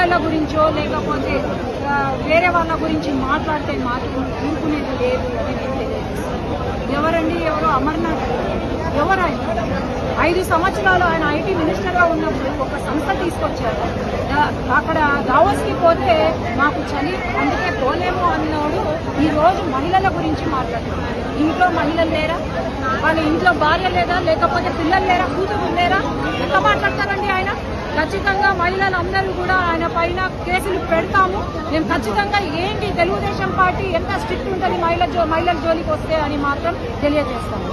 మహిళల గురించో లేకపోతే వేరే వాళ్ళ గురించి మాట్లాడితే మాత్రం ఊరుకునేది లేదు అని నేను తెలియజేస్తాను. ఎవరండి ఎవరో అమర్నాథ్ ఎవరు ఆయన 5 సంవత్సరాలు ఆయన ఐటీ మినిస్టర్గా ఉన్నప్పుడు ఒక సంస్థ తీసుకొచ్చారు. అక్కడ దావోస్కి పోతే మాకు చలి అందుకే పోలేము అన్నోడు ఈ రోజు మహిళల గురించి మాట్లాడుతున్నారు. ఇంట్లో మహిళలు లేరా? వాళ్ళ ఇంట్లో భార్య లేదా? లేకపోతే పిల్లలు లేరా? కూతురు లేరా? ఎట్లా మాట్లాడతారండి ఆయన? ఖచ్చితంగా మహిళలందరూ కూడా ఆయన పైన కేసులు పెడతాము. మేము ఖచ్చితంగా ఏంటి తెలుగుదేశం పార్టీ ఎంత స్ట్రిక్ట్ ఉంటుంది మహిళల జోలికి వస్తే అని మాత్రం తెలియజేస్తాము.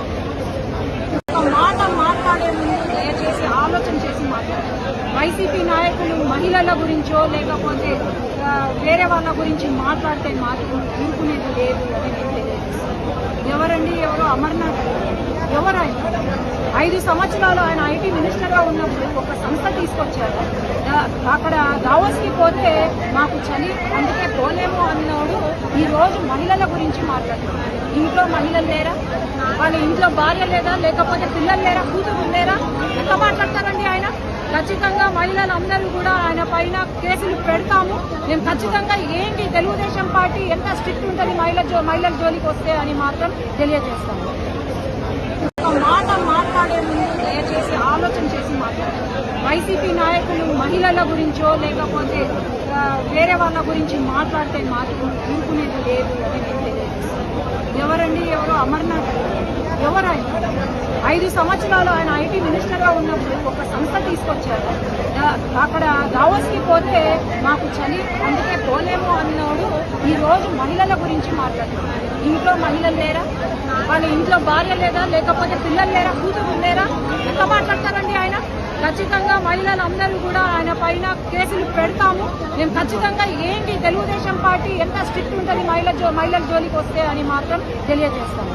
ఒక మాట మాట్లాడే ముందు దయచేసి ఆలోచన చేసి మాట్లాడారు. వైసీపీ నాయకులు మహిళల గురించో లేకపోతే వేరే వాళ్ళ గురించి మాట్లాడితే మాత్రం ఊరుకునేది లేదు అని నేను తెలియజేస్తాను. ఎవరండి ఎవరో అమర్నాథ్ ఎవరు ఆయన 5 సంవత్సరాలు ఆయన ఐటీ మినిస్టర్గా ఉన్నప్పుడు ఒక సంస్థ తీసుకొచ్చారు. అక్కడ దావోస్కి పోతే మాకు చలి అందుకే పోలేము అన్నోడు ఈ రోజు మహిళల గురించి మాట్లాడుతున్నారు. ఇంట్లో మహిళలు లేరా? వాళ్ళ ఇంట్లో భార్య లేదా? లేకపోతే పిల్లలు లేరా? కూతురు లేరా? ఎట్లా మాట్లాడతారండి ఆయన? ఖచ్చితంగా మహిళలందరూ కూడా ఆయన పైన కేసులు పెడతాము. మేము ఖచ్చితంగా ఏంటి తెలుగుదేశం పార్టీ ఎంత స్ట్రిక్ట్ ఉంటుంది మహిళల జోలికి వస్తే అని మాత్రం తెలియజేస్తాము. ఒక మాట మాట్లాడే ముందు దయచేసి ఆలోచన చేసి మాట్లాడారు. వైసీపీ నాయకులు మహిళల గురించో లేకపోతే వేరే వాళ్ళ గురించి మాట్లాడితే మాత్రం ఊరుకునేది లేదు అని నేను తెలియజేస్తాను. ఎవరండి ఎవరో అమర్నాథ్ ఎవరు ఆయన 5 సంవత్సరాలు ఆయన ఐటీ మినిస్టర్గా ఉన్నప్పుడు ఒక సంస్థ తీసుకొచ్చారు. అక్కడ దావోస్కి పోతే మాకు చలి అందుకే పోలేము అన్నోడు ఈ రోజు మహిళల గురించి మాట్లాడుతున్నారు. ఇంట్లో మహిళలు లేరా? వాళ్ళ ఇంట్లో భార్య లేదా? లేకపోతే పిల్లలు లేరా? కూతురు లేరా? ఎట్లా మాట్లాడతారండి ఆయన? ఖచ్చితంగా మహిళలందరూ కూడా ఆయన పైన కేసులు పెడతాము. మేము ఖచ్చితంగా ఏంటి తెలుగుదేశం పార్టీ ఎంత స్ట్రిక్ట్ ఉంటుంది మహిళల జోలికి వస్తే అని మాత్రం తెలియజేస్తాము.